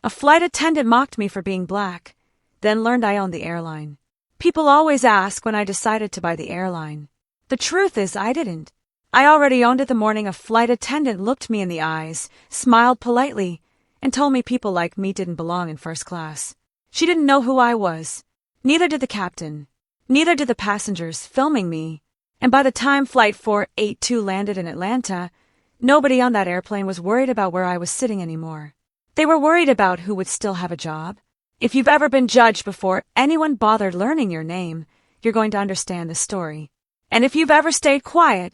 A flight attendant mocked me for being black, then learned I owned the airline. People always ask when I decided to buy the airline. The truth is I didn't. I already owned it the morning a flight attendant looked me in the eyes, smiled politely, and told me people like me didn't belong in first class. She didn't know who I was. Neither did the captain. Neither did the passengers filming me. And by the time Flight 482 landed in Atlanta, nobody on that airplane was worried about where I was sitting anymore. They were worried about who would still have a job. If you've ever been judged before anyone bothered learning your name, you're going to understand the story. And if you've ever stayed quiet,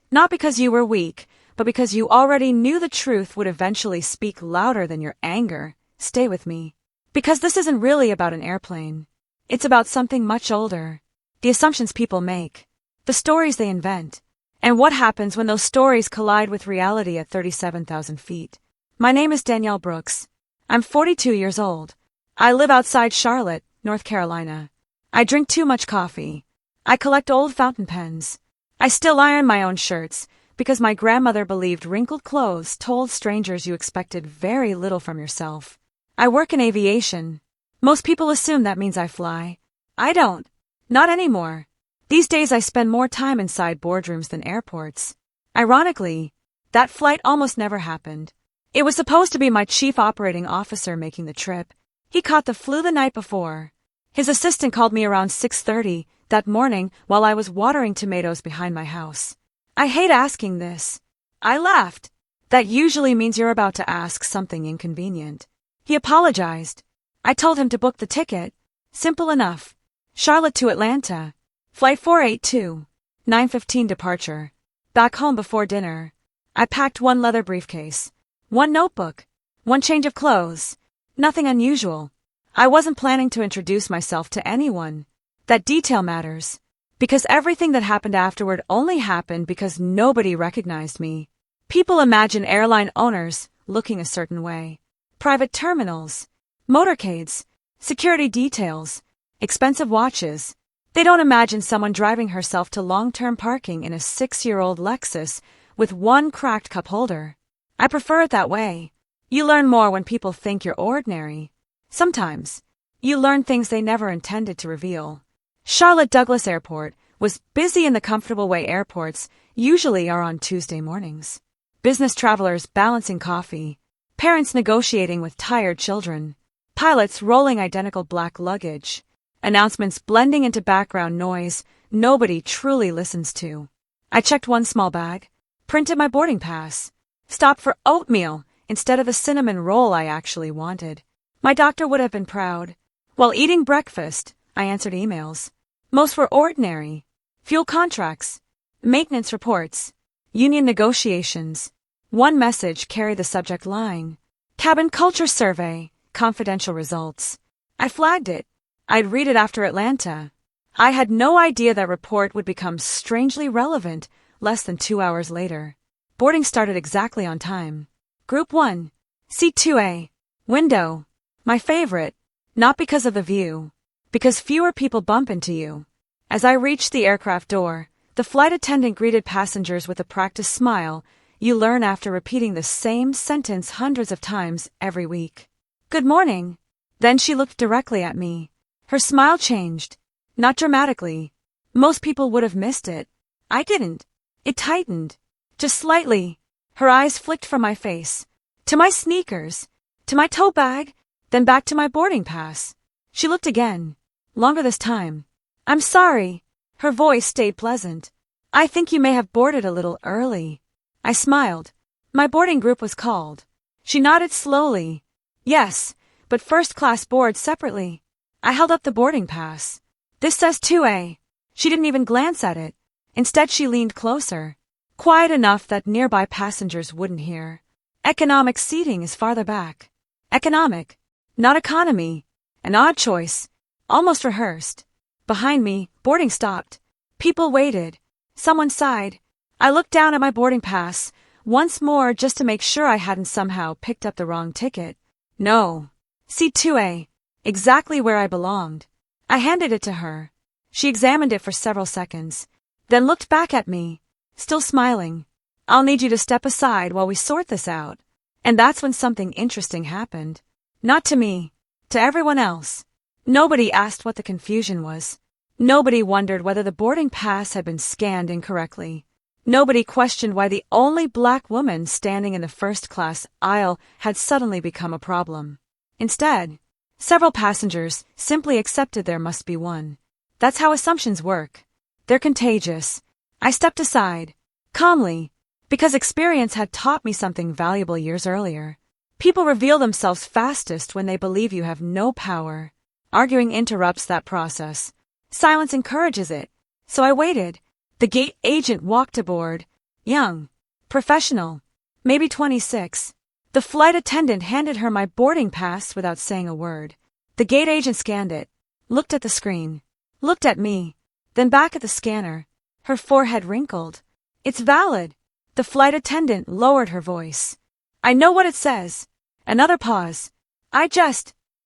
not because you were weak, but because you already knew the truth would eventually speak louder than your anger, stay with me. Because this isn't really about an airplane. It's about something much older. The assumptions people make. The stories they invent. And what happens when those stories collide with reality at 37,000 feet. My name is Danielle Brooks. I'm 42 years old. I live outside Charlotte, North Carolina. I drink too much coffee. I collect old fountain pens. I still iron my own shirts because my grandmother believed wrinkled clothes told strangers you expected very little from yourself. I work in aviation. Most people assume that means I fly. I don't. Not anymore. These days I spend more time inside boardrooms than airports. Ironically, that flight almost never happened. It was supposed to be my chief operating officer making the trip. He caught the flu the night before. His assistant called me around 6:30 that morning while I was watering tomatoes behind my house. I hate asking this. I laughed. That usually means you're about to ask something inconvenient. He apologized. I told him to book the ticket. Simple enough. Charlotte to Atlanta. Flight 482. 9:15 departure. Back home before dinner. I packed one leather briefcase. One notebook. One change of clothes. Nothing unusual. I wasn't planning to introduce myself to anyone. That detail matters. Because everything that happened afterward only happened because nobody recognized me. People imagine airline owners looking a certain way. Private terminals. Motorcades. Security details. Expensive watches. They don't imagine someone driving herself to long-term parking in a 6-year-old Lexus with one cracked cup holder. I prefer it that way. You learn more when people think you're ordinary. Sometimes, you learn things they never intended to reveal. Charlotte Douglas Airport was busy in the comfortable way airports usually are on Tuesday mornings. Business travelers balancing coffee. Parents negotiating with tired children. Pilots rolling identical black luggage. Announcements blending into background noise nobody truly listens to. I checked one small bag. Printed my boarding pass. Stopped for oatmeal instead of the cinnamon roll I actually wanted. My doctor would have been proud. While eating breakfast, I answered emails. Most were ordinary. Fuel contracts. Maintenance reports. Union negotiations. One message carried the subject line. Cabin culture survey. Confidential results. I flagged it. I'd read it after Atlanta. I had no idea that report would become strangely relevant less than 2 hours later. Boarding started exactly on time. Group 1. Seat 2A. Window. My favorite. Not because of the view. Because fewer people bump into you. As I reached the aircraft door, the flight attendant greeted passengers with a practiced smile you learn after repeating the same sentence hundreds of times every week. Good morning. Then she looked directly at me. Her smile changed. Not dramatically. Most people would have missed it. I didn't. It tightened. Just slightly. Her eyes flicked from my face. To my sneakers. To my tote bag. Then back to my boarding pass. She looked again. Longer this time. I'm sorry. Her voice stayed pleasant. I think you may have boarded a little early. I smiled. My boarding group was called. She nodded slowly. Yes, but first class board separately. I held up the boarding pass. This says 2A. She didn't even glance at it. Instead, she leaned closer. Quiet enough that nearby passengers wouldn't hear. Economic seating is farther back. Economic. Not economy. An odd choice. Almost rehearsed. Behind me, boarding stopped. People waited. Someone sighed. I looked down at my boarding pass, once more just to make sure I hadn't somehow picked up the wrong ticket. No. Seat 2A. Exactly where I belonged. I handed it to her. She examined it for several seconds, then looked back at me, still smiling. I'll need you to step aside while we sort this out. And that's when something interesting happened. Not to me. To everyone else. Nobody asked what the confusion was. Nobody wondered whether the boarding pass had been scanned incorrectly. Nobody questioned why the only black woman standing in the first-class aisle had suddenly become a problem. Instead, several passengers simply accepted there must be one. That's how assumptions work. They're contagious. I stepped aside, calmly, because experience had taught me something valuable years earlier. People reveal themselves fastest when they believe you have no power. Arguing interrupts that process. Silence encourages it. So I waited. The gate agent walked aboard. Young. Professional. Maybe 26. The flight attendant handed her my boarding pass without saying a word. The gate agent scanned it. Looked at the screen. Looked at me. Then back at the scanner. Her forehead wrinkled. It's valid. The flight attendant lowered her voice. I know what it says. Another pause.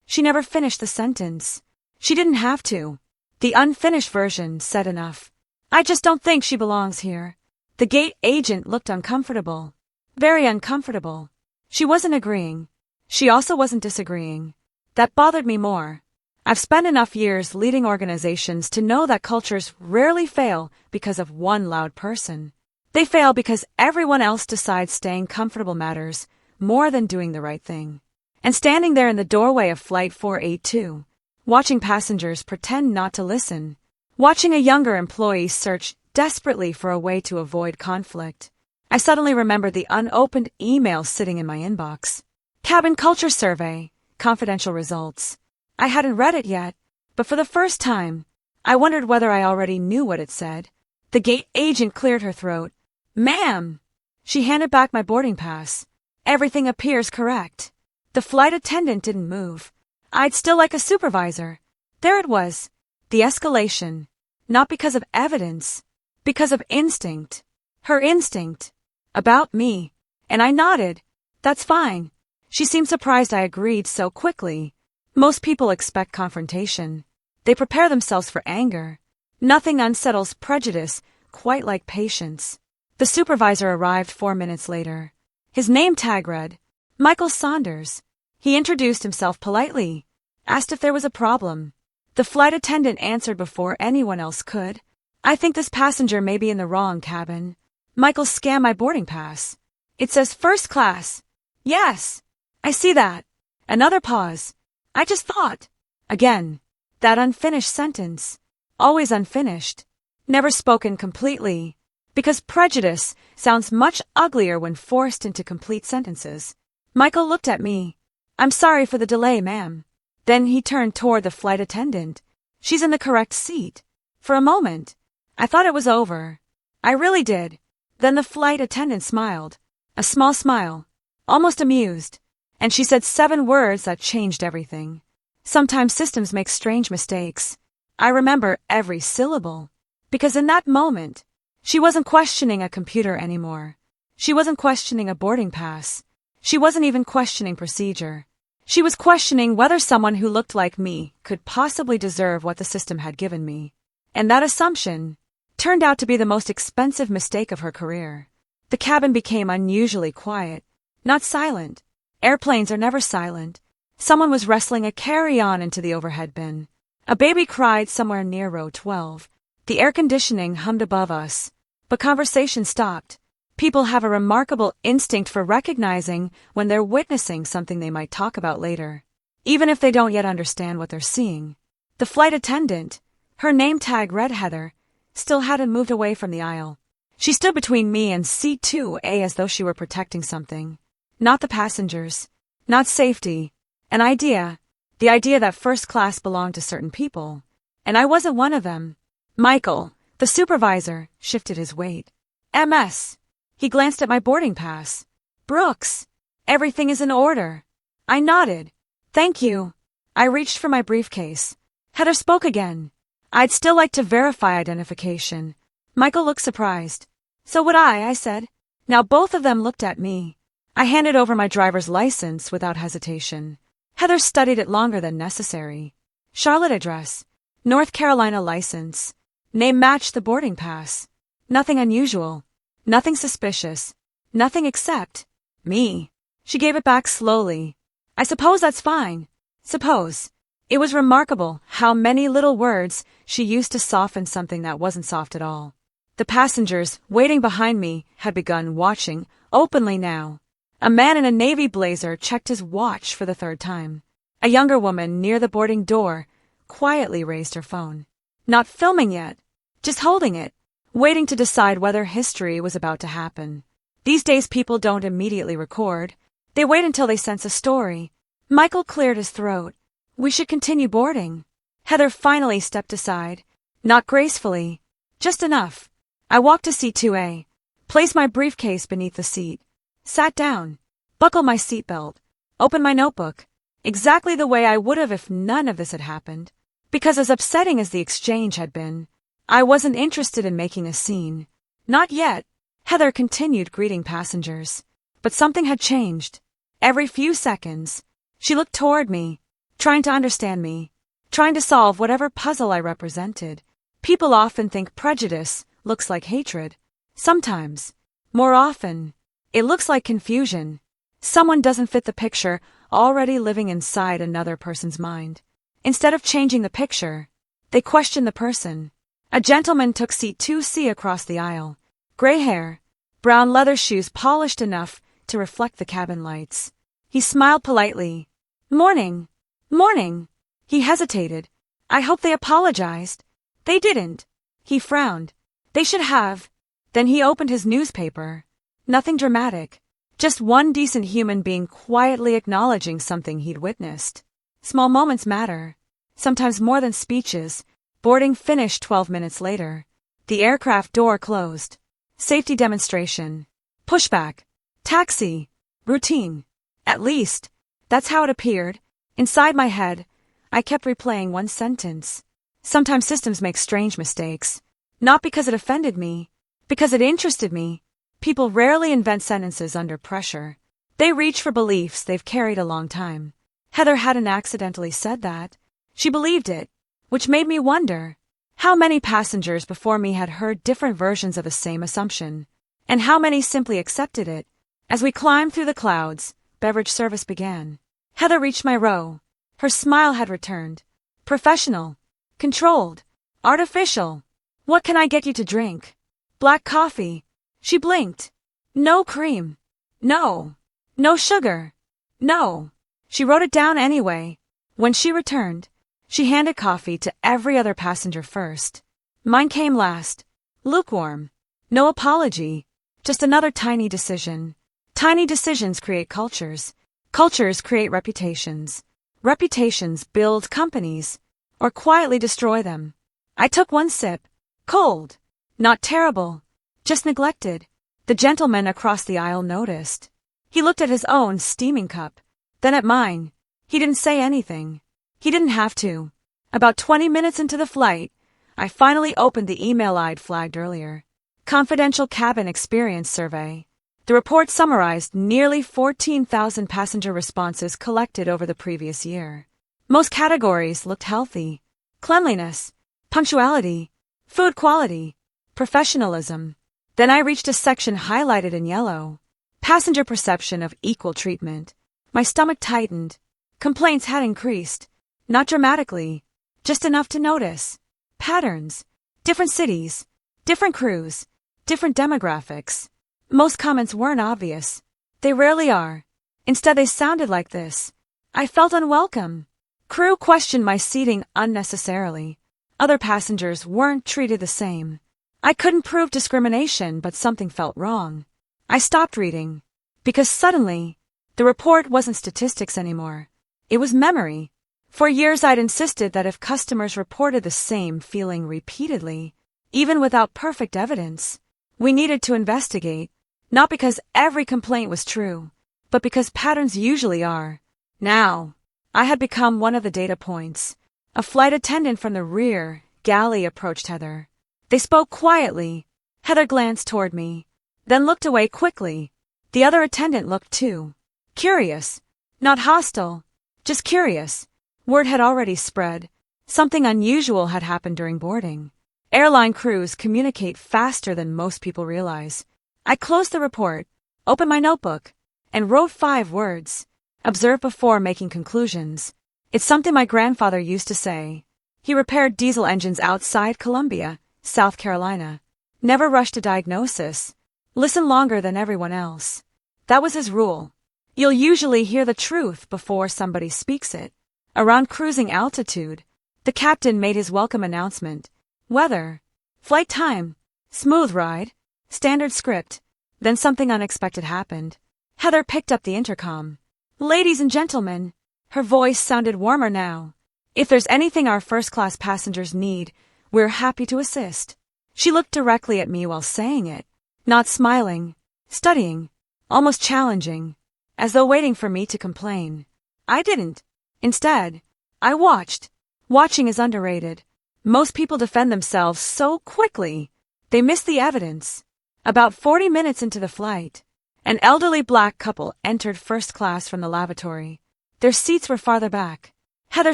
She never finished the sentence. She didn't have to. The unfinished version said enough. I just don't think she belongs here. The gate agent looked uncomfortable. Very uncomfortable. She wasn't agreeing. She also wasn't disagreeing. That bothered me more. I've spent enough years leading organizations to know that cultures rarely fail because of one loud person. They fail because everyone else decides staying comfortable matters more than doing the right thing. And standing there in the doorway of Flight 482, watching passengers pretend not to listen, watching a younger employee search desperately for a way to avoid conflict, I suddenly remembered the unopened email sitting in my inbox. Cabin Culture Survey, confidential results. I hadn't read it yet, but for the first time, I wondered whether I already knew what it said. The gate agent cleared her throat. Ma'am! She handed back my boarding pass. Everything appears correct. The flight attendant didn't move. I'd still like a supervisor. There it was. The escalation. Not because of evidence. Because of instinct. Her instinct. About me. And I nodded. That's fine. She seemed surprised I agreed so quickly. Most people expect confrontation. They prepare themselves for anger. Nothing unsettles prejudice quite like patience. The supervisor arrived 4 minutes later. His name tag read, Michael Saunders. He introduced himself politely, asked if there was a problem. The flight attendant answered before anyone else could. I think this passenger may be in the wrong cabin. Michael scanned my boarding pass. It says first class. Yes, I see that. Another pause. I just thought. Again, that unfinished sentence. Always unfinished. Never spoken completely. Because prejudice sounds much uglier when forced into complete sentences. Michael looked at me. I'm sorry for the delay, ma'am. Then he turned toward the flight attendant. She's in the correct seat. For a moment, I thought it was over. I really did. Then the flight attendant smiled. A small smile. Almost amused. And she said 7 words that changed everything. Sometimes systems make strange mistakes. I remember every syllable. Because in that moment, she wasn't questioning a computer anymore. She wasn't questioning a boarding pass. She wasn't even questioning procedure. She was questioning whether someone who looked like me could possibly deserve what the system had given me. And that assumption turned out to be the most expensive mistake of her career. The cabin became unusually quiet, not silent. Airplanes are never silent. Someone was wrestling a carry-on into the overhead bin. A baby cried somewhere near row 12. The air conditioning hummed above us, but conversation stopped. People have a remarkable instinct for recognizing when they're witnessing something they might talk about later, even if they don't yet understand what they're seeing. The flight attendant, her name tag read Heather, still hadn't moved away from the aisle. She stood between me and seat 2A as though she were protecting something. Not the passengers. Not safety. An idea. The idea that first class belonged to certain people. And I wasn't one of them. Michael, the supervisor, shifted his weight. MS. He glanced at my boarding pass. Brooks. Everything is in order. I nodded. Thank you. I reached for my briefcase. Heather spoke again. I'd still like to verify identification. Michael looked surprised. So would I said. Now both of them looked at me. I handed over my driver's license without hesitation. Heather studied it longer than necessary. Charlotte address. North Carolina license. Name matched the boarding pass. Nothing unusual. Nothing suspicious. Nothing except me. She gave it back slowly. I suppose that's fine. Suppose. It was remarkable how many little words she used to soften something that wasn't soft at all. The passengers waiting behind me had begun watching openly now. A man in a navy blazer checked his watch for the third time. A younger woman near the boarding door quietly raised her phone. Not filming yet, just holding it, waiting to decide whether history was about to happen. These days people don't immediately record. They wait until they sense a story. Michael cleared his throat. We should continue boarding. Heather finally stepped aside. Not gracefully, just enough. I walked to seat 2A, placed my briefcase beneath the seat, sat down, buckled my seatbelt, opened my notebook, exactly the way I would have if none of this had happened. Because as upsetting as the exchange had been, I wasn't interested in making a scene. Not yet. Heather continued greeting passengers. But something had changed. Every few seconds, she looked toward me, trying to understand me, trying to solve whatever puzzle I represented. People often think prejudice looks like hatred. Sometimes, more often, it looks like confusion. Someone doesn't fit the picture already living inside another person's mind. Instead of changing the picture, they question the person. A gentleman took seat 2C across the aisle. Gray hair, brown leather shoes polished enough to reflect the cabin lights. He smiled politely. Morning. Morning. He hesitated. I hope they apologized. They didn't. He frowned. They should have. Then he opened his newspaper. Nothing dramatic. Just one decent human being quietly acknowledging something he'd witnessed. Small moments matter. Sometimes more than speeches. Boarding finished 12 minutes later. The aircraft door closed. Safety demonstration. Pushback. Taxi. Routine. At least, that's how it appeared. Inside my head, I kept replaying one sentence. Sometimes systems make strange mistakes. Not because it offended me, because it interested me. People rarely invent sentences under pressure. They reach for beliefs they've carried a long time. Heather hadn't accidentally said that. She believed it, which made me wonder how many passengers before me had heard different versions of the same assumption, and how many simply accepted it. As we climbed through the clouds, beverage service began. Heather reached my row. Her smile had returned. Professional. Controlled. Artificial. What can I get you to drink? Black coffee. She blinked. No cream. No. No sugar. No. She wrote it down anyway. When she returned, she handed coffee to every other passenger first. Mine came last. Lukewarm. No apology. Just another tiny decision. Tiny decisions create cultures. Cultures create reputations. Reputations build companies, or quietly destroy them. I took one sip. Cold. Not terrible. Just neglected. The gentleman across the aisle noticed. He looked at his own steaming cup, then at mine. He didn't say anything. He didn't have to. About 20 minutes into the flight, I finally opened the email I'd flagged earlier. Confidential Cabin Experience Survey. The report summarized nearly 14,000 passenger responses collected over the previous year. Most categories looked healthy. Cleanliness, punctuality, food quality, professionalism. Then I reached a section highlighted in yellow. Passenger perception of equal treatment. My stomach tightened. Complaints had increased. Not dramatically, just enough to notice. Patterns. Different cities. Different crews. Different demographics. Most comments weren't obvious. They rarely are. Instead they sounded like this. I felt unwelcome. Crew questioned my seating unnecessarily. Other passengers weren't treated the same. I couldn't prove discrimination, but something felt wrong. I stopped reading. Because suddenly, the report wasn't statistics anymore. It was memory. For years I'd insisted that if customers reported the same feeling repeatedly, even without perfect evidence, we needed to investigate. Not because every complaint was true, but because patterns usually are. Now, I had become one of the data points. A flight attendant from the rear galley approached Heather. They spoke quietly. Heather glanced toward me, then looked away quickly. The other attendant looked too. Curious. Not hostile. Just curious. Word had already spread. Something unusual had happened during boarding. Airline crews communicate faster than most people realize. I closed the report, opened my notebook, and wrote 5 words. Observe before making conclusions. It's something my grandfather used to say. He repaired diesel engines outside Columbia, South Carolina. Never rushed a diagnosis. Listen longer than everyone else. That was his rule. You'll usually hear the truth before somebody speaks it. Around cruising altitude, the captain made his welcome announcement. Weather. Flight time. Smooth ride. Standard script. Then something unexpected happened. Heather picked up the intercom. Ladies and gentlemen. Her voice sounded warmer now. If there's anything our first-class passengers need, we're happy to assist. She looked directly at me while saying it, not smiling, studying, almost challenging, as though waiting for me to complain. I didn't. Instead, I watched. Watching is underrated. Most people defend themselves so quickly. They miss the evidence. About 40 minutes into the flight, an elderly black couple entered first class from the lavatory. Their seats were farther back. Heather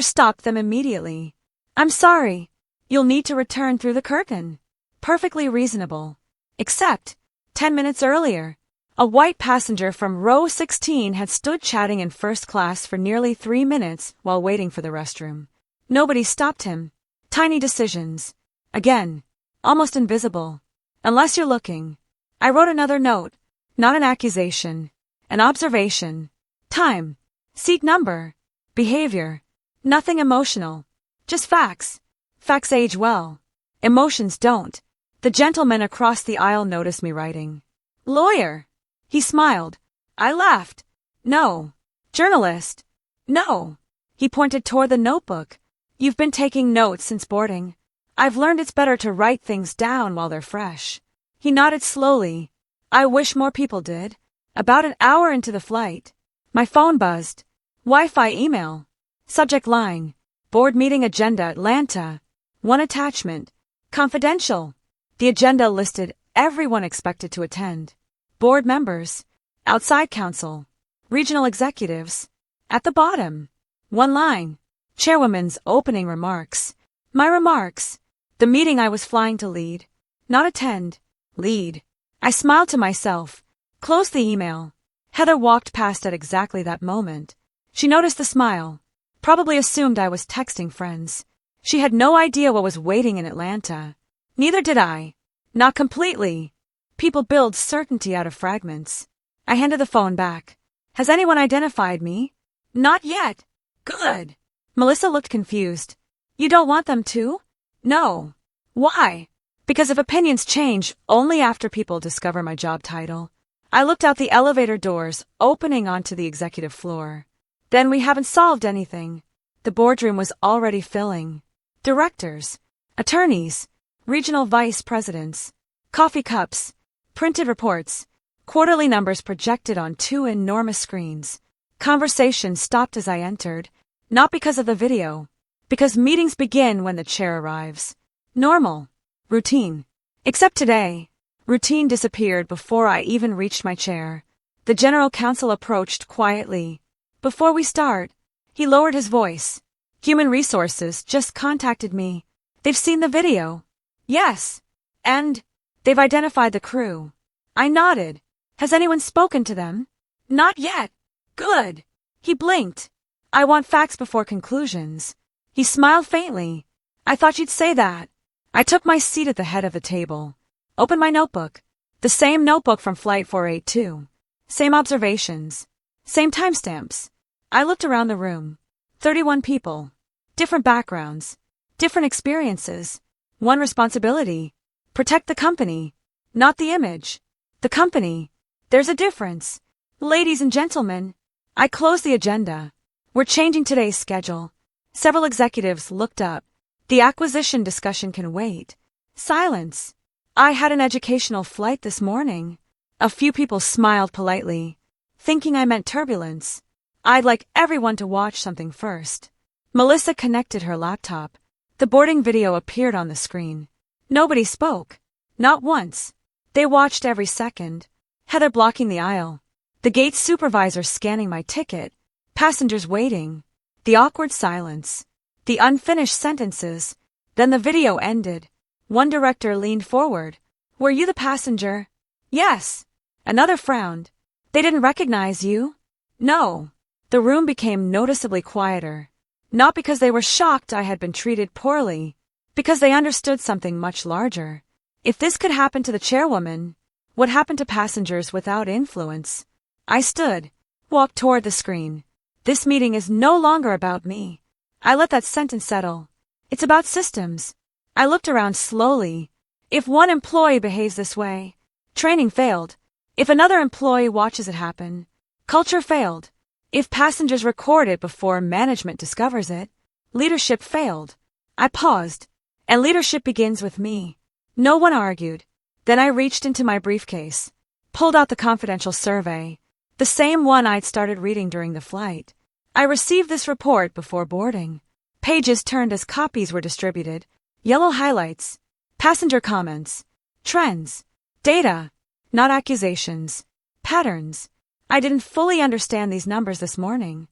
stopped them immediately. I'm sorry. You'll need to return through the curtain. Perfectly reasonable. Except, 10 minutes earlier, a white passenger from row 16 had stood chatting in first class for nearly 3 minutes while waiting for the restroom. Nobody stopped him. Tiny decisions. Again, almost invisible. Unless you're looking. I wrote another note. Not an accusation. An observation. Time. Seat number. Behavior. Nothing emotional. Just facts. Facts age well. Emotions don't. The gentleman across the aisle noticed me writing. Lawyer. He smiled. I laughed. No. Journalist. No. He pointed toward the notebook. You've been taking notes since boarding. I've learned it's better to write things down while they're fresh. He nodded slowly. I wish more people did. About an hour into the flight, my phone buzzed. Wi-Fi email. Subject line. Board meeting agenda Atlanta. One attachment. Confidential. The agenda listed everyone expected to attend. Board members. Outside counsel. Regional executives. At the bottom. One line. Chairwoman's opening remarks. My remarks. The meeting I was flying to lead. Not attend. Lead. I smiled to myself. Closed the email. Heather walked past at exactly that moment. She noticed the smile. Probably assumed I was texting friends. She had no idea what was waiting in Atlanta. Neither did I. Not completely. People build certainty out of fragments. I handed the phone back. Has anyone identified me? Not yet. Good. Melissa looked confused. You don't want them to? No. Why? Because if opinions change only after people discover my job title. I looked out the elevator doors opening onto the executive floor. Then we haven't solved anything. The boardroom was already filling. Directors, attorneys, regional vice presidents, coffee cups, printed reports, quarterly numbers projected on 2 enormous screens. Conversation stopped as I entered, not because of the video, because meetings begin when the chair arrives. Normal. Routine. Except today. Routine disappeared before I even reached my chair. The general counsel approached quietly. Before we start, he lowered his voice. Human Resources just contacted me. They've seen the video. Yes. And they've identified the crew. I nodded. Has anyone spoken to them? Not yet. Good. He blinked. I want facts before conclusions. He smiled faintly. I thought you'd say that. I took my seat at the head of the table. Opened my notebook. The same notebook from Flight 482. Same observations. Same timestamps. I looked around the room. 31 people. Different backgrounds. Different experiences. One responsibility. Protect the company. Not the image. The company. There's a difference. Ladies and gentlemen. I closed the agenda. We're changing today's schedule. Several executives looked up. The acquisition discussion can wait. Silence. I had an educational flight this morning. A few people smiled politely, thinking I meant turbulence. I'd like everyone to watch something first. Melissa connected her laptop. The boarding video appeared on the screen. Nobody spoke. Not once. They watched every second. Heather blocking the aisle. The gate supervisor scanning my ticket. Passengers waiting. The awkward silence. The unfinished sentences. Then the video ended. One director leaned forward. Were you the passenger? Yes. Another frowned. They didn't recognize you? No. The room became noticeably quieter. Not because they were shocked I had been treated poorly, because they understood something much larger. If this could happen to the chairwoman, what happened to passengers without influence? I stood, walked toward the screen. This meeting is no longer about me. I let that sentence settle. It's about systems. I looked around slowly. If one employee behaves this way, training failed. If another employee watches it happen, culture failed. If passengers record it before management discovers it, leadership failed. I paused, and leadership begins with me. No one argued. Then I reached into my briefcase, pulled out the confidential survey, the same one I'd started reading during the flight. I received this report before boarding. Pages turned as copies were distributed, yellow highlights, passenger comments, trends, data, not accusations, patterns. I didn't fully understand these numbers this morning.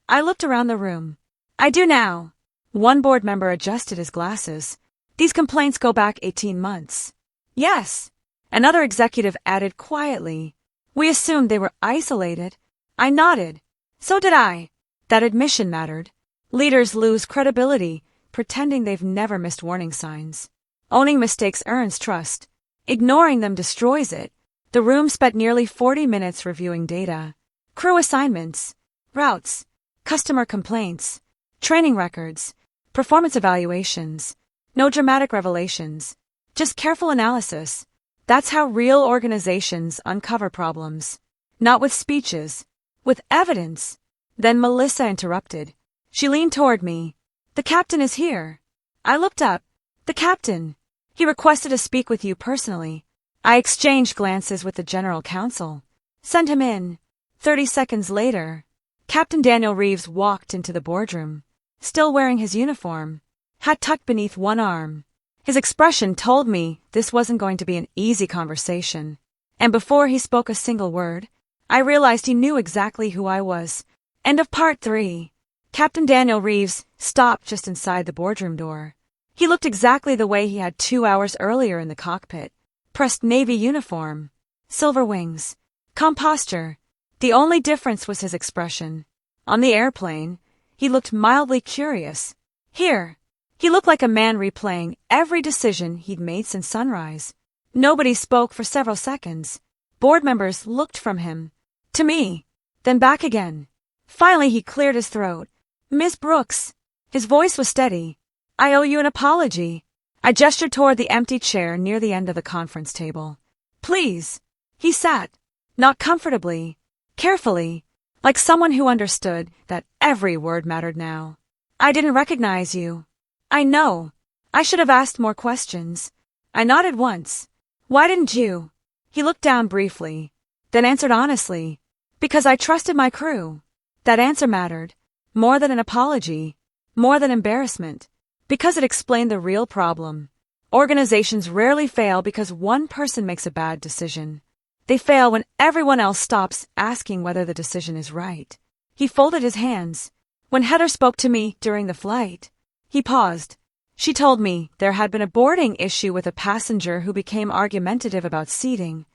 I looked around the room. I do now. One board member adjusted his glasses. These complaints go back 18 months. Yes. Another executive added quietly. We assumed they were isolated. I nodded. So did I. That admission mattered. Leaders lose credibility, pretending they've never missed warning signs. Owning mistakes earns trust. Ignoring them destroys it. The room spent nearly 40 minutes reviewing data, crew assignments, routes, customer complaints, training records, performance evaluations. No dramatic revelations, just careful analysis. That's how real organizations uncover problems. Not with speeches, with evidence. Then Melissa interrupted. She leaned toward me. The captain is here. I looked up. The captain. He requested to speak with you personally. I exchanged glances with the general counsel. Send him in. 30 seconds later, Captain Daniel Reeves walked into the boardroom, still wearing his uniform, hat tucked beneath one arm. His expression told me this wasn't going to be an easy conversation. And before he spoke a single word, I realized he knew exactly who I was. End of part 3. Captain Daniel Reeves stopped just inside the boardroom door. He looked exactly the way he had 2 hours earlier in the cockpit. Pressed navy uniform, silver wings, calm posture. The only difference was his expression. On the airplane, he looked mildly curious. Here, he looked like a man replaying every decision he'd made since sunrise. Nobody spoke for several seconds. Board members looked from him to me, then back again. Finally, he cleared his throat. Ms. Brooks. His voice was steady. I owe you an apology. I gestured toward the empty chair near the end of the conference table. Please. He sat, not comfortably, carefully, like someone who understood that every word mattered now. I didn't recognize you. I know. I should have asked more questions. I nodded once. Why didn't you? He looked down briefly, then answered honestly. Because I trusted my crew. That answer mattered. More than an apology. More than embarrassment. Because it explained the real problem. Organizations rarely fail because one person makes a bad decision. They fail when everyone else stops asking whether the decision is right. He folded his hands. When Heather spoke to me during the flight, he paused. She told me there had been a boarding issue with a passenger who became argumentative about seating.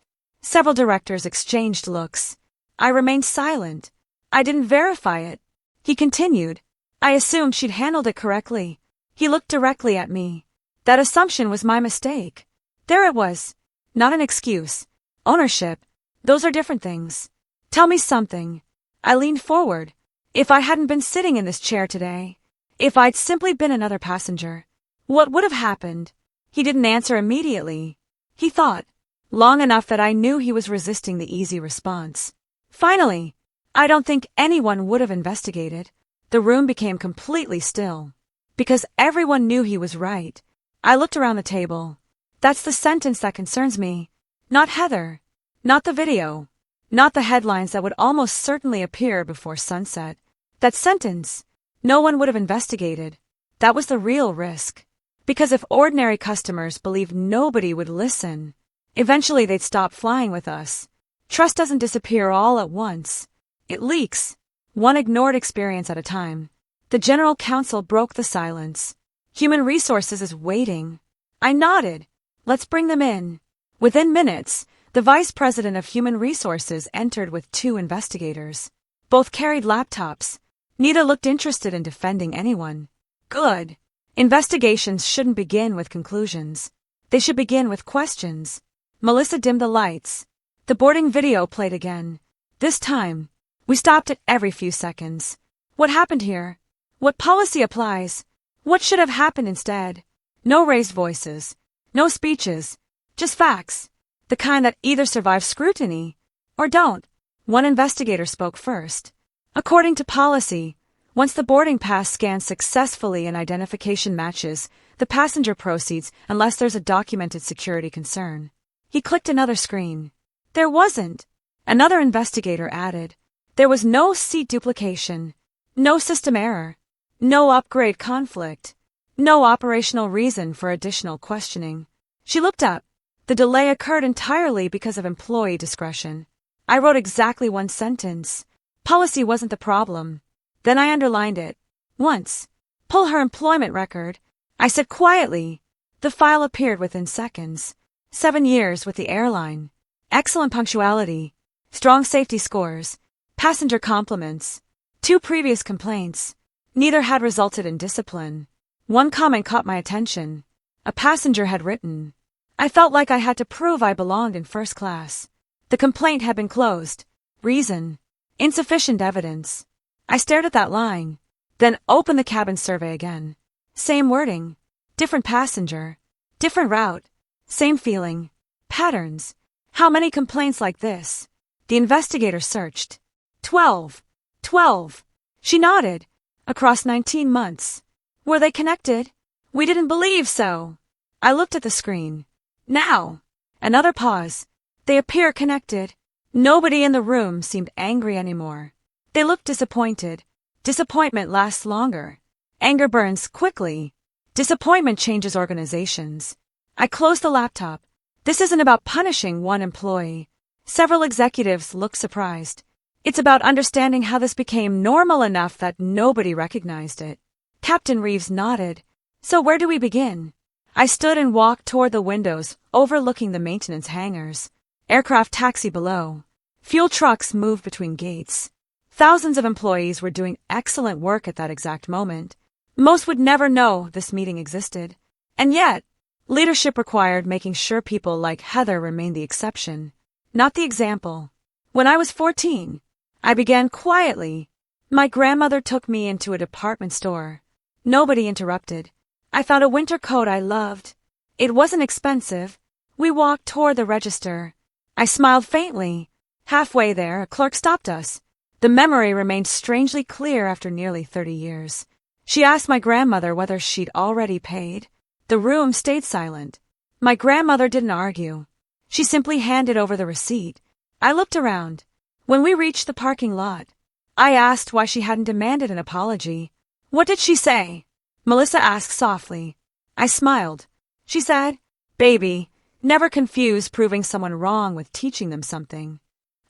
Several directors exchanged looks. I remained silent. I didn't verify it. He continued. I assumed she'd handled it correctly. He looked directly at me. That assumption was my mistake. There it was. Not an excuse. Ownership. Those are different things. Tell me something. I leaned forward. If I hadn't been sitting in this chair today, if I'd simply been another passenger, what would have happened? He didn't answer immediately. He thought. Long enough that I knew he was resisting the easy response. Finally, I don't think anyone would have investigated. The room became completely still. Because everyone knew he was right. I looked around the table. That's the sentence that concerns me. Not Heather. Not the video. Not the headlines that would almost certainly appear before sunset. That sentence. No one would have investigated. That was the real risk. Because if ordinary customers believed nobody would listen, eventually they'd stop flying with us. Trust doesn't disappear all at once. It leaks. One ignored experience at a time. The general counsel broke the silence. Human resources is waiting. I nodded. Let's bring them in. Within minutes, the vice president of human resources entered with 2 investigators. Both carried laptops. Neither looked interested in defending anyone. Good. Investigations shouldn't begin with conclusions. They should begin with questions. Melissa dimmed the lights. The boarding video played again. This time, we stopped it every few seconds. What happened here? What policy applies? What should have happened instead? No raised voices. No speeches. Just facts. The kind that either survive scrutiny or don't. One investigator spoke first. According to policy, once the boarding pass scans successfully and identification matches, the passenger proceeds unless there's a documented security concern. He clicked another screen. There wasn't. Another investigator added. There was no seat duplication, no system error, no upgrade conflict, no operational reason for additional questioning. She looked up. The delay occurred entirely because of employee discretion. I wrote exactly one sentence. Policy wasn't the problem. Then I underlined it. Once. Pull her employment record. I said quietly. The file appeared within seconds. 7 years with the airline. Excellent punctuality. Strong safety scores. Passenger compliments. 2 previous complaints. Neither had resulted in discipline. One comment caught my attention. A passenger had written. I felt like I had to prove I belonged in first class. The complaint had been closed. Reason. Insufficient evidence. I stared at that line, then opened the cabin survey again. Same wording. Different passenger. Different route. Same feeling. Patterns. How many complaints like this? The investigator searched. 12. 12. She nodded. Across 19 months. Were they connected? We didn't believe so. I looked at the screen. Now. Another pause. They appear connected. Nobody in the room seemed angry anymore. They looked disappointed. Disappointment lasts longer. Anger burns quickly. Disappointment changes organizations. I closed the laptop. This isn't about punishing one employee. Several executives looked surprised. It's about understanding how this became normal enough that nobody recognized it. Captain Reeves nodded. So where do we begin? I stood and walked toward the windows, overlooking the maintenance hangars. Aircraft taxi below. Fuel trucks moved between gates. Thousands of employees were doing excellent work at that exact moment. Most would never know this meeting existed. And yet, leadership required making sure people like Heather remained the exception, not the example. When I was 14, I began quietly. My grandmother took me into a department store. Nobody interrupted. I found a winter coat I loved. It wasn't expensive. We walked toward the register. I smiled faintly. Halfway there, a clerk stopped us. The memory remained strangely clear after nearly 30 years. She asked my grandmother whether she'd already paid. The room stayed silent. My grandmother didn't argue. She simply handed over the receipt. I looked around. When we reached the parking lot, I asked why she hadn't demanded an apology. What did she say? Melissa asked softly. I smiled. She said, "Baby, never confuse proving someone wrong with teaching them something."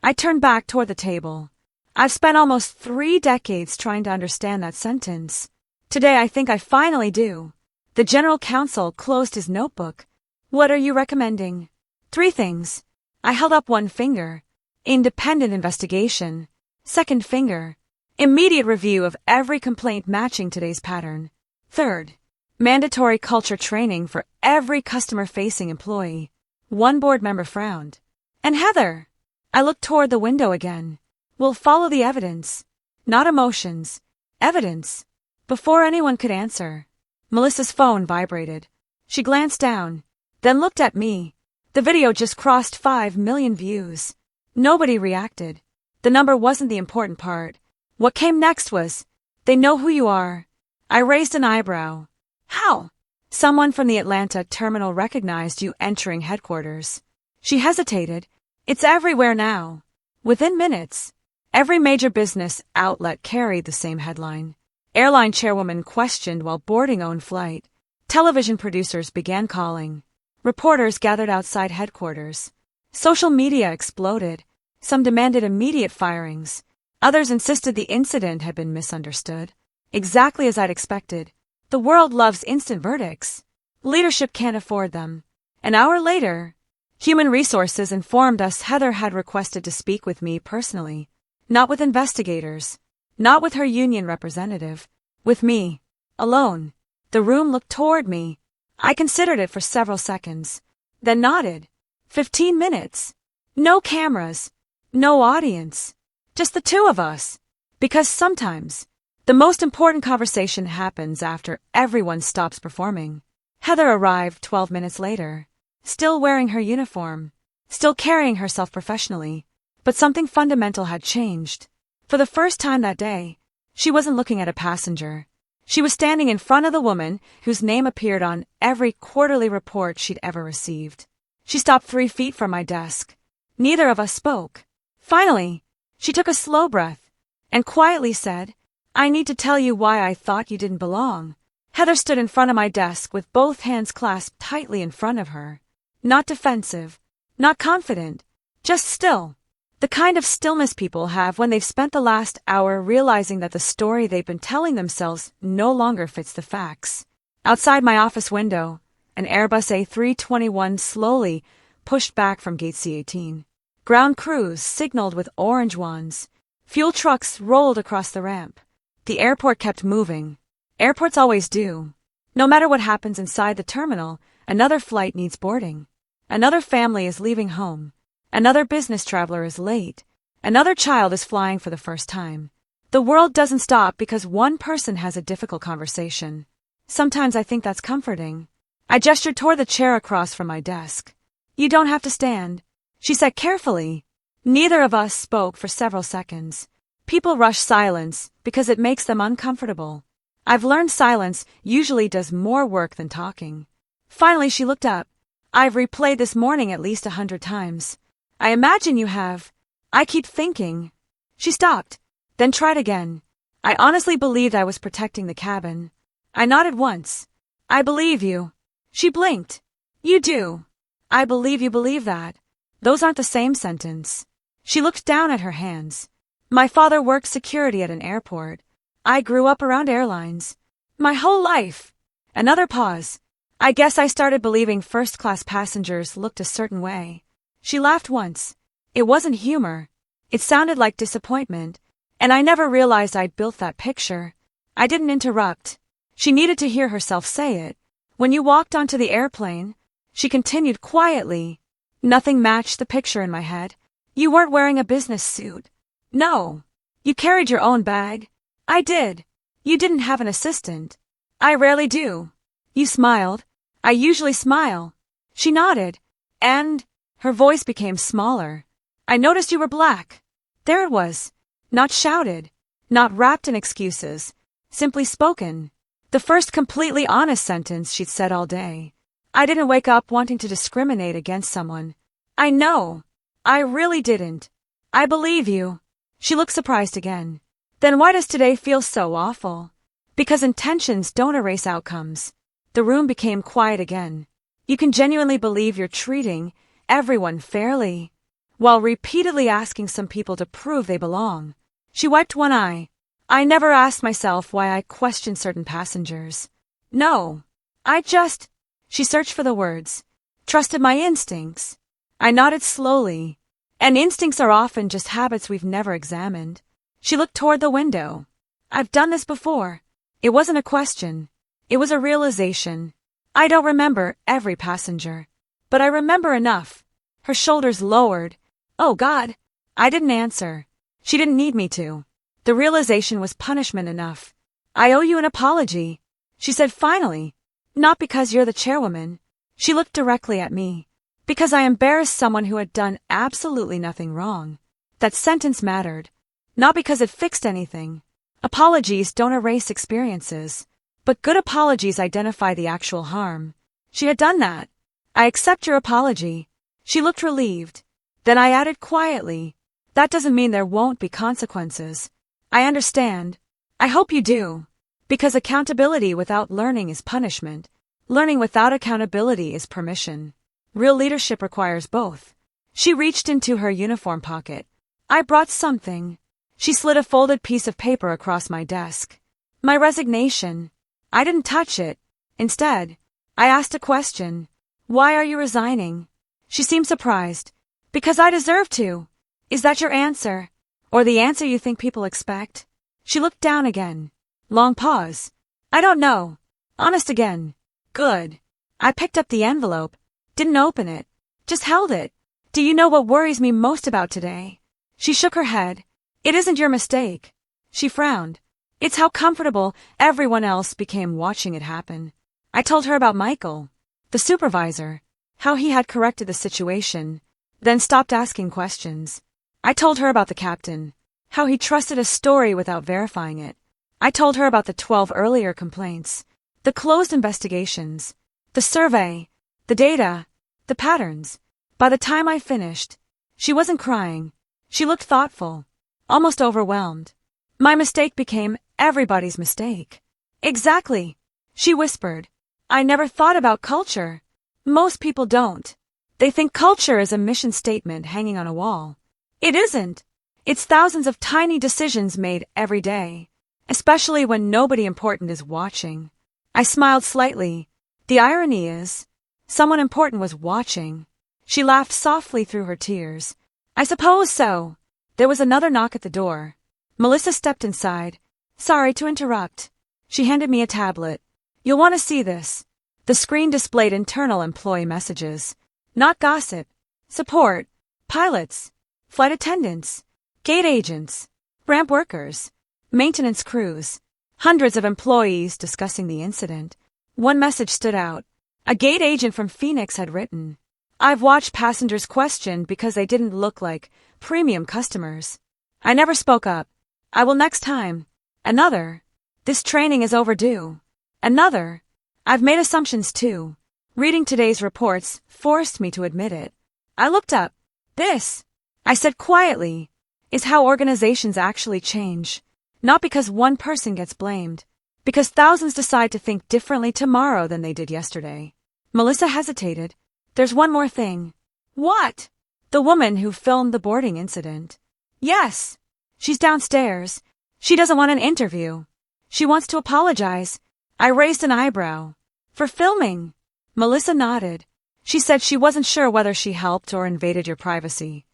I turned back toward the table. I've spent almost 3 decades trying to understand that sentence. Today I think I finally do. The general counsel closed his notebook. What are you recommending? 3 things. I held up one finger. Independent investigation. Second finger. Immediate review of every complaint matching today's pattern. Third. Mandatory culture training for every customer-facing employee. One board member frowned. And Heather. I looked toward the window again. We'll follow the evidence. Not emotions. Evidence. Before anyone could answer, Melissa's phone vibrated. She glanced down, then looked at me. The video just crossed 5 million views. Nobody reacted. The number wasn't the important part. What came next was, "They know who you are." I raised an eyebrow. How? Someone from the Atlanta terminal recognized you entering headquarters. She hesitated. It's everywhere now. Within minutes, every major business outlet carried the same headline. Airline chairwoman questioned while boarding own flight. Television producers began calling. Reporters gathered outside headquarters. Social media exploded. Some demanded immediate firings. Others insisted the incident had been misunderstood. Exactly as I'd expected. The world loves instant verdicts. Leadership can't afford them. An hour later, Human Resources informed us Heather had requested to speak with me personally. Not with investigators. Not with her union representative. With me. Alone. The room looked toward me. I considered it for several seconds. Then nodded. 15 minutes. No cameras. No audience. Just the two of us. Because sometimes, the most important conversation happens after everyone stops performing. Heather arrived 12 minutes later. Still wearing her uniform. Still carrying herself professionally. But something fundamental had changed. For the first time that day, she wasn't looking at a passenger. She was standing in front of the woman whose name appeared on every quarterly report she'd ever received. She stopped 3 feet from my desk. Neither of us spoke. Finally, she took a slow breath and quietly said, "I need to tell you why I thought you didn't belong." Heather stood in front of my desk with both hands clasped tightly in front of her. Not defensive, not confident, just still. The kind of stillness people have when they've spent the last hour realizing that the story they've been telling themselves no longer fits the facts. Outside my office window, an Airbus A321 slowly pushed back from gate C18. Ground crews signaled with orange wands. Fuel trucks rolled across the ramp. The airport kept moving. Airports always do. No matter what happens inside the terminal, another flight needs boarding. Another family is leaving home. Another business traveler is late. Another child is flying for the first time. The world doesn't stop because one person has a difficult conversation. Sometimes I think that's comforting. I gestured toward the chair across from my desk. "You don't have to stand," she said carefully. Neither of us spoke for several seconds. People rush silence because it makes them uncomfortable. I've learned silence usually does more work than talking. Finally, she looked up. "I've replayed this morning at least 100 times. I imagine you have. I keep thinking." She stopped, then tried again. I honestly believed I was protecting the cabin. I nodded once. "I believe you." She blinked. "You do." "I believe you believe that." Those aren't the same sentence. She looked down at her hands. "My father worked security at an airport. I grew up around airlines. My whole life." Another pause. "I guess I started believing first-class passengers looked a certain way." She laughed once. It wasn't humor. It sounded like disappointment, and I never realized I'd built that picture. I didn't interrupt. She needed to hear herself say it. "When you walked onto the airplane," she continued quietly, "nothing matched the picture in my head. You weren't wearing a business suit. No. You carried your own bag. I did. You didn't have an assistant. I rarely do. You smiled. I usually smile." She nodded, and her voice became smaller. "I noticed you were black." There it was. Not shouted. Not wrapped in excuses. Simply spoken. The first completely honest sentence she'd said all day. I didn't wake up wanting to discriminate against someone. I know. I really didn't. "I believe you." She looked surprised again. "Then why does today feel so awful?" "Because intentions don't erase outcomes." The room became quiet again. You can genuinely believe you're treating everyone fairly, while repeatedly asking some people to prove they belong. She wiped one eye. "I never asked myself why I questioned certain passengers. No. I just," she searched for the words, "trusted my instincts." I nodded slowly. And instincts are often just habits we've never examined. She looked toward the window. "I've done this before." It wasn't a question. It was a realization. I don't remember every passenger, but I remember enough. Her shoulders lowered. "Oh God." I didn't answer. She didn't need me to. The realization was punishment enough. "I owe you an apology," she said finally. "Not because you're the chairwoman." She looked directly at me. "Because I embarrassed someone who had done absolutely nothing wrong." That sentence mattered. Not because it fixed anything. Apologies don't erase experiences. But good apologies identify the actual harm. She had done that. "I accept your apology." She looked relieved. Then I added quietly, "That doesn't mean there won't be consequences." "I understand. I hope you do." Because accountability without learning is punishment. Learning without accountability is permission. Real leadership requires both. She reached into her uniform pocket. "I brought something." She slid a folded piece of paper across my desk. "My resignation." I didn't touch it. Instead, I asked a question. "Why are you resigning?" She seemed surprised. "Because I deserve to." "Is that your answer?" Or the answer you think people expect? She looked down again. Long pause. I don't know. Honest again. Good. I picked up the envelope. Didn't open it. Just held it. Do you know what worries me most about today? She shook her head. It isn't your mistake. She frowned. It's how comfortable everyone else became watching it happen. I told her about Michael, the supervisor, how he had corrected the situation, then stopped asking questions. I told her about the captain, how he trusted a story without verifying it. I told her about the 12 earlier complaints, the closed investigations, the survey, the data, the patterns. By the time I finished, she wasn't crying. She looked thoughtful, almost overwhelmed. My mistake became everybody's mistake. Exactly, she whispered. I never thought about culture. Most people don't. They think culture is a mission statement hanging on a wall. It isn't. It's thousands of tiny decisions made every day, especially when nobody important is watching. I smiled slightly. The irony is, someone important was watching. She laughed softly through her tears. I suppose so. There was another knock at the door. Melissa stepped inside. Sorry to interrupt. She handed me a tablet. You'll want to see this. The screen displayed internal employee messages. Not gossip. Support. Pilots. Flight attendants. Gate agents. Ramp workers. Maintenance crews. Hundreds of employees discussing the incident. One message stood out. A gate agent from Phoenix had written, I've watched passengers questioned because they didn't look like premium customers. I never spoke up. I will next time. Another. This training is overdue. Another. I've made assumptions too. Reading today's reports forced me to admit it. I looked up. This, I said quietly, is how organizations actually change. Not because one person gets blamed. Because thousands decide to think differently tomorrow than they did yesterday. Melissa hesitated. There's one more thing. What? The woman who filmed the boarding incident. Yes. She's downstairs. She doesn't want an interview. She wants to apologize. I raised an eyebrow. For filming. Melissa nodded. She said she wasn't sure whether she helped or invaded your privacy.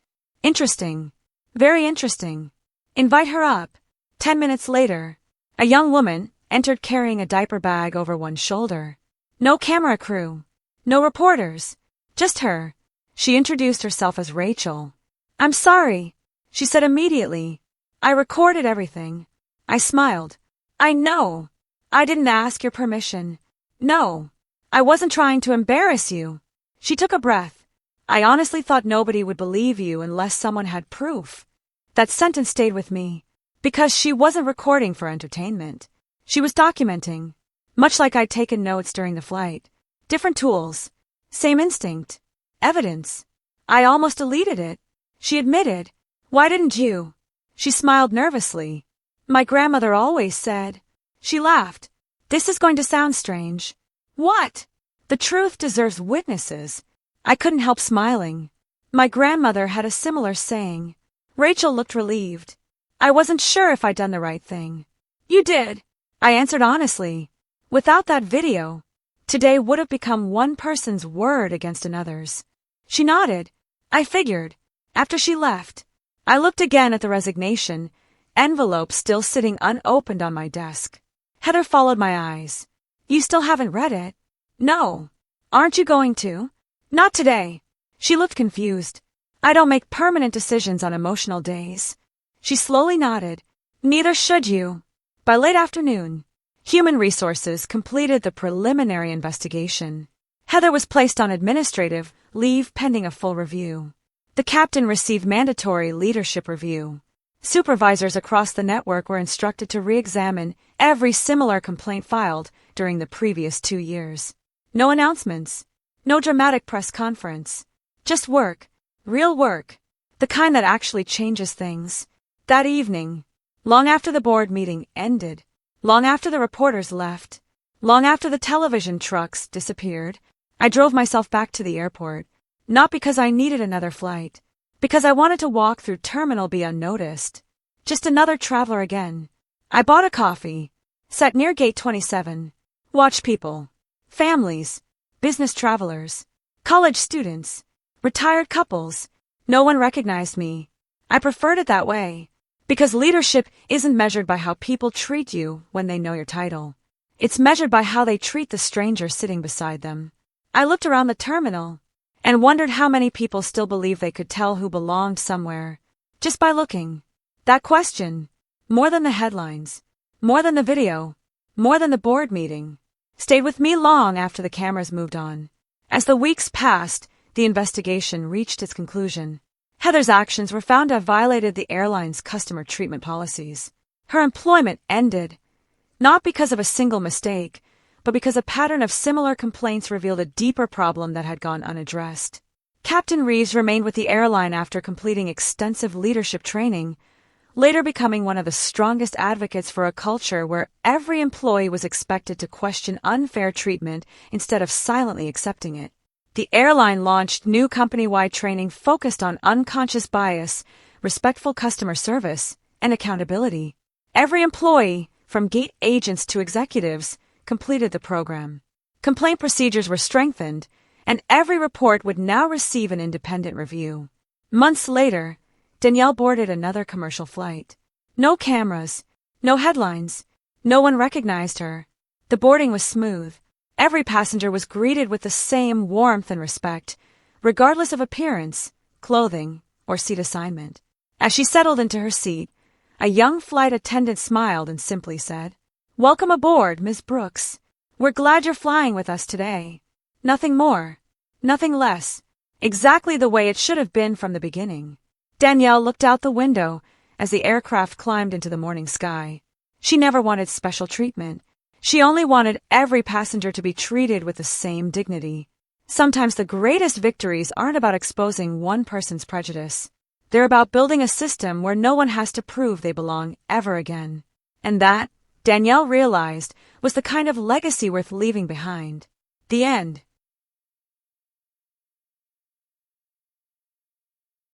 Interesting. Very interesting. Invite her up. 10 minutes later, a young woman entered carrying a diaper bag over one shoulder. No camera crew. No reporters. Just her. She introduced herself as Rachel. I'm sorry, she said immediately. I recorded everything. I smiled. I know. I didn't ask your permission. No. I wasn't trying to embarrass you. She took a breath. I honestly thought nobody would believe you unless someone had proof. That sentence stayed with me. Because she wasn't recording for entertainment. She was documenting. Much like I'd taken notes during the flight. Different tools. Same instinct. Evidence. I almost deleted it. She admitted. Why didn't you? She smiled nervously. My grandmother always said. She laughed. This is going to sound strange. What? The truth deserves witnesses. I couldn't help smiling. My grandmother had a similar saying. Rachel looked relieved. I wasn't sure if I'd done the right thing. You did. I answered honestly. Without that video, today would have become one person's word against another's. She nodded. I figured. After she left, I looked again at the resignation, envelope still sitting unopened on my desk. Heather followed my eyes. You still haven't read it? No. Aren't you going to? Not today. She looked confused. I don't make permanent decisions on emotional days. She slowly nodded. Neither should you. By late afternoon, Human Resources completed the preliminary investigation. Heather was placed on administrative leave pending a full review. The captain received mandatory leadership review. Supervisors across the network were instructed to re-examine every similar complaint filed during the previous 2 years. No announcements. No dramatic press conference. Just work. Real work. The kind that actually changes things. That evening, long after the board meeting ended, long after the reporters left, long after the television trucks disappeared, I drove myself back to the airport, not because I needed another flight, because I wanted to walk through Terminal B unnoticed. Just another traveler again. I bought a coffee, sat near Gate 27, watched people, families, business travelers, college students, retired couples. No one recognized me. I preferred it that way. Because leadership isn't measured by how people treat you when they know your title. It's measured by how they treat the stranger sitting beside them. I looked around the terminal and wondered how many people still believe they could tell who belonged somewhere just by looking. That question, more than the headlines, more than the video, more than the board meeting, stayed with me long after the cameras moved on. As the weeks passed, the investigation reached its conclusion. Heather's actions were found to have violated the airline's customer treatment policies. Her employment ended, not because of a single mistake, but because a pattern of similar complaints revealed a deeper problem that had gone unaddressed. Captain Reeves remained with the airline after completing extensive leadership training, later becoming one of the strongest advocates for a culture where every employee was expected to question unfair treatment instead of silently accepting it. The airline launched new company-wide training focused on unconscious bias, respectful customer service, and accountability. Every employee, from gate agents to executives, completed the program. Complaint procedures were strengthened, and every report would now receive an independent review. Months later, Danielle boarded another commercial flight. No cameras, no headlines, no one recognized her. The boarding was smooth. Every passenger was greeted with the same warmth and respect, regardless of appearance, clothing, or seat assignment. As she settled into her seat, a young flight attendant smiled and simply said, "Welcome aboard, Ms. Brooks. We're glad you're flying with us today." Nothing more, nothing less, exactly the way it should have been from the beginning. Danielle looked out the window as the aircraft climbed into the morning sky. She never wanted special treatment. She only wanted every passenger to be treated with the same dignity. Sometimes the greatest victories aren't about exposing one person's prejudice. They're about building a system where no one has to prove they belong ever again. And that, Danielle realized, was the kind of legacy worth leaving behind. The end.